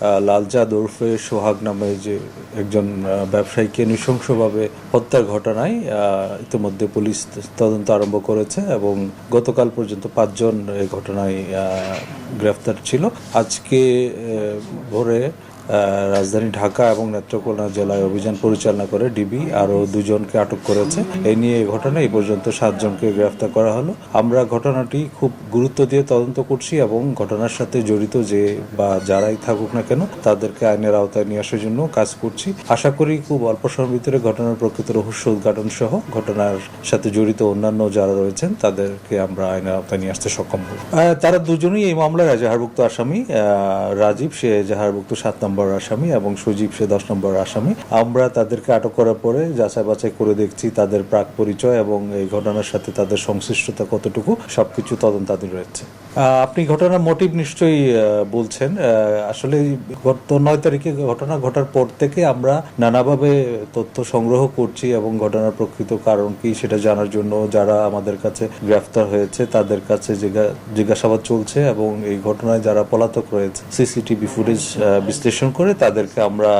লালচাঁদ ওরফে সোহাগ নামে যে একজন ব্যবসায়ীকে নৃশংসভাবে হত্যার ঘটনায় ইতিমধ্যে পুলিশ তদন্ত আরম্ভ করেছে এবং গতকাল পর্যন্ত 5 জন এই ঘটনায় গ্রেফতার ছিল। আজকে ভোরে রাজধানী ঢাকা এবং নেত্রকোনা জেলায় অভিযান পরিচালনা করে ডিবি আরও 2 জনকে আটক করেছে। এই নিয়ে এই ঘটনায় এই পর্যন্ত 7 জনকে গ্রেফতার করা হলো। আমরা ঘটনাটি খুব গুরুত্ব দিয়ে তদন্ত করছি এবং ঘটনার সাথে জড়িত যে বা যারাই থাকুক না কেন তাদেরকে আইনের আওতায় নিয়ে আসার জন্য কাজ করছি। আশা করি খুব অল্প সময়ের ভিতরে ঘটনার প্রকৃত রহস্য উদ্ঘাটন সহ ঘটনার সাথে জড়িত অন্যান্য যারা রয়েছেন তাদেরকে আমরা আইনের আওতায় নিয়ে আসতে সক্ষম হব। তারা দুজনই এই মামলার এজাহারভুক্ত আসামি। রাজীব সে এজাহারভুক্ত 7 নম্বর আসামি এবং সজীব সে 10 নম্বর আসামি। আমরা তাদেরকে আটক করার পরে যাচাই বাছাই করে দেখছি তাদের প্রাক পরিচয় এবং এই ঘটনার সাথে তাদের সংশ্লিষ্টতা কতটুকু সবকিছু তদন্তাধীন রয়েছে। আপনি ঘটনার মোটিভ নিশ্চয়ই বলছেন। আসলে গত 9 তারিখে ঘটনা ঘটার পর থেকে আমরা নানাভাবে তথ্য সংগ্রহ করছি এবং ঘটনার প্রকৃত কারণ কি সেটা জানার জন্য যারা আমাদের কাছে গ্রেফতার হয়েছে তাদের কাছে জিজ্ঞাসাবাদ চলছে এবং এই ঘটনায় যারা পলাতক রয়েছে সিসিটিভি ফুটেজ বিশ্লেষণ করে তাদেরকে আমরা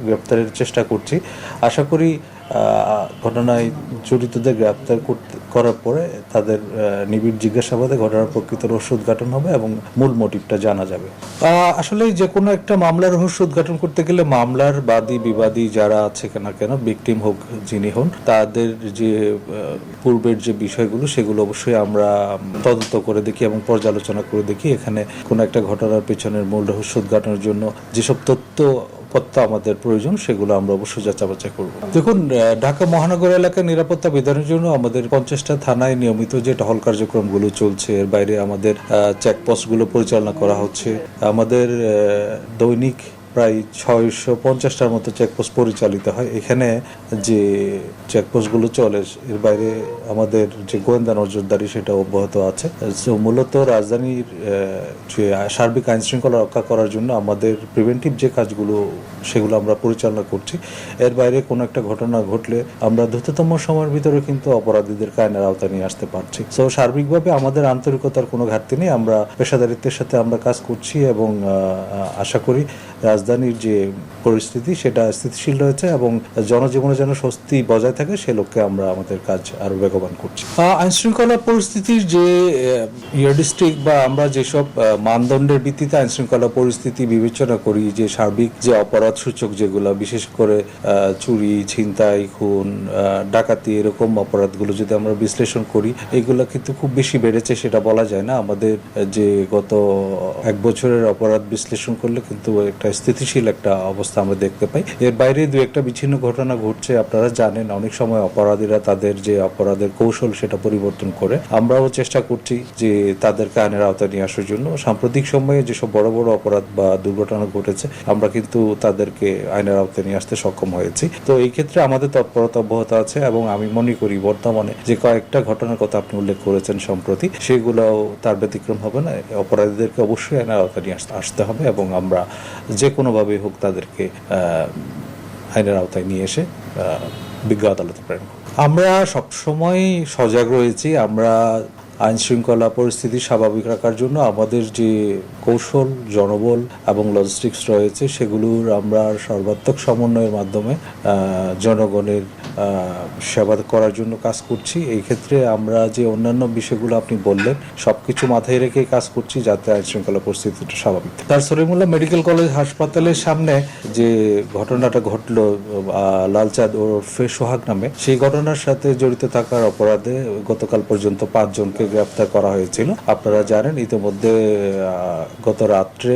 গ্রেফতারের চেষ্টা করছি। আশা করি ঘটনায় জড়িতদের গ্রেফতার করার পরে তাদের নিবিড় জিজ্ঞাসাবাদে ঘটনার প্রকৃত রহস্য উদ্ঘাটন হবে এবং মূল মোটিভটা জানা যাবে। আসলে যে কোনো একটা মামলার রহস্য উদ্ঘাটন করতে গেলে মামলার বাদী বিবাদী যারা আছে না কেন ভিকটিম হোক যিনি হন তাদের যে পূর্বের যে বিষয়গুলো সেগুলো অবশ্যই আমরা তদন্ত করে দেখি এবং পর্যালোচনা করে দেখি। এখানে কোনো একটা ঘটনার পেছনের মূল রহস্য উদ্ঘাটনের জন্য যেসব তথ্য আমাদের প্রয়োজন সেগুলো আমরা অবশ্যই যাচাই করব। দেখুন, ঢাকা মহানগর এলাকার নিরাপত্তা বিধানের জন্য আমাদের 50টা থানায় নিয়মিত যে টহল কার্যক্রমগুলো চলছে, এর বাইরে আমাদের চেকপোস্টগুলো পরিচালনা করা হচ্ছে। আমাদের দৈনিক প্রায় 650টার মতো চেকপোস্ট পরিচালিত হয়। এখানে যে চেকপোস্টগুলো চলে এর বাইরে আমাদের যে গোয়েন্দা নজরদারি সেটা অব্যাহত আছে। মূলত রাজধানীর যে সার্বিক আইন শৃঙ্খলা রক্ষা করার জন্য আমাদের প্রিভেন্টিভ যে কাজগুলো সেগুলো আমরা পরিচালনা করছি। এর বাইরে কোনো একটা ঘটনা ঘটলে আমরা দ্রুততম সময়ের ভিতরে কিন্তু অপরাধীদেরকে আইনের আওতায় নিয়ে আসতে পারছি। সো সার্বিকভাবে আমাদের আন্তরিকতার কোনো ঘাটতি নেই। আমরা পেশাদারিত্বের সাথে আমরা কাজ করছি এবং আশা করি রাজধানীর যে পরিস্থিতি সেটা স্থিতিশীল রয়েছে এবং জনজীবনে যেন স্বস্তি বজায় থাকে সে লক্ষ্যে আমরা আমাদের কাজ আরো বেগবান করছি। আইন শৃঙ্খলা পরিস্থিতির যে ইয়ারডিস্ট্রিক বা আমরা যেসব মানদণ্ডের ভিত্তিতে আইন শৃঙ্খলা পরিস্থিতি বিবেচনা করি, যে সার্বিক যে অপরাধ সূচক যেগুলো বিশেষ করে চুরি, ছিনতাই, খুন, ডাকাতি এরকম অপরাধগুলো যদি আমরা বিশ্লেষণ করি এগুলো কিন্তু খুব বেশি বেড়েছে সেটা বলা যায় না। আমাদের যে গত 1 বছরের অপরাধ বিশ্লেষণ করলে কিন্তু একটা স্থিতিশীল একটা অবস্থা আমরা দেখতে পাই। এর বাইরে 2-1টা বিচ্ছিন্ন ঘটনা ঘটছে। আপনারা জানেন অনেক সময় অপরাধীরা তাদের যে অপরাধের কৌশল সেটা পরিবর্তন করে। আমরাও চেষ্টা করছি যে তাদেরকে আইনের আওতায় নিয়ে আসার জন্য। সাম্প্রতিক সময়ে যেসব বড় বড় অপরাধ বা দুর্ঘটনা ঘটেছে আমরা কিন্তু তাদেরকে আইনের আওতায় নিয়ে আসতে সক্ষম হয়েছি। তো এই ক্ষেত্রে আমাদের তৎপরতা অব্যাহত আছে এবং আমি মনে করি বর্তমানে যে কয়েকটা ঘটনার কথা আপনি উল্লেখ করেছেন সম্প্রতি, সেগুলোও তার ব্যতিক্রম হবে না। অপরাধীদেরকে অবশ্যই আইনের আওতায় নিয়ে আসতে হবে এবং আমরা যে কোনোভাবে হোক তাদেরকে আইনের আওতায় নিয়ে এসে বিজ্ঞ আদালতে প্রেরণ করব। আমরা সবসময় সজাগ রয়েছি। আমরা আইন শৃঙ্খলা পরিস্থিতি স্বাভাবিক রাখার জন্য আমাদের যে কৌশল, জনবল এবং লজিস্টিক্স রয়েছে সেগুলোর আমরা সর্বাত্মক সমন্বয়ের মাধ্যমে জনগণের সেবা করার জন্য কাজ করছি। এই ক্ষেত্রে আমরা যে অন্যান্য বিষয়গুলো আপনি বললেন সবকিছু মাথায় রেখে কাজ করছি যাতে আইন শৃঙ্খলা পরিস্থিতিটা স্বাভাবিক। তার সলিমুল্লাহ মেডিকেল কলেজ হাসপাতালের সামনে যে ঘটনাটা ঘটলো লালচাঁদ ওরফে সোহাগ নামে, সেই ঘটনার সাথে জড়িত থাকার অপরাধে গতকাল পর্যন্ত 5 জনকে গ্রেফতার করা হয়েছিল। আপনারা জানেন ইতিমধ্যে গত রাত্রে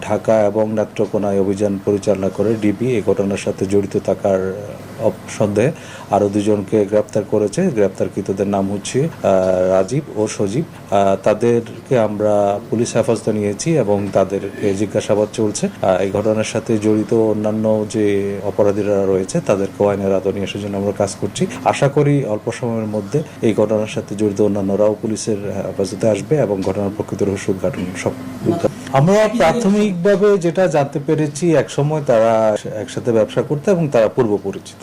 ঢাকা এবং নেত্রকোনায় অভিযান পরিচালনা করে ডিবি এই ঘটনার সাথে জড়িত থাকার সন্দেহে আরো 2 জনকে গ্রেফতার করেছে। গ্রেফতারকৃতদের নাম হচ্ছে রাজীব ও সজীব। তাদেরকে আমরা পুলিশ হেফাজতে নিয়েছি এবং তাদেরকে জিজ্ঞাসাবাদ চলছে। এই ঘটনার সাথে জড়িত অন্যান্য যে অপরাধীরা রয়েছে তাদেরকে আইনের আওতায় নিয়ে আসার জন্য আমরা কাজ করছি। আশা করি অল্প সময়ের মধ্যে এই ঘটনার সাথে জড়িত অন্যান্যরাও পুলিশের হেফাজতে আসবে এবং ঘটনার প্রকৃত রহস্য উদ্ঘাটন আমরা প্রাথমিকভাবে যেটা জানতে পেরেছি একসময় তারা একসাথে ব্যবসা করতে এবং তারা পূর্ব পরিচিত।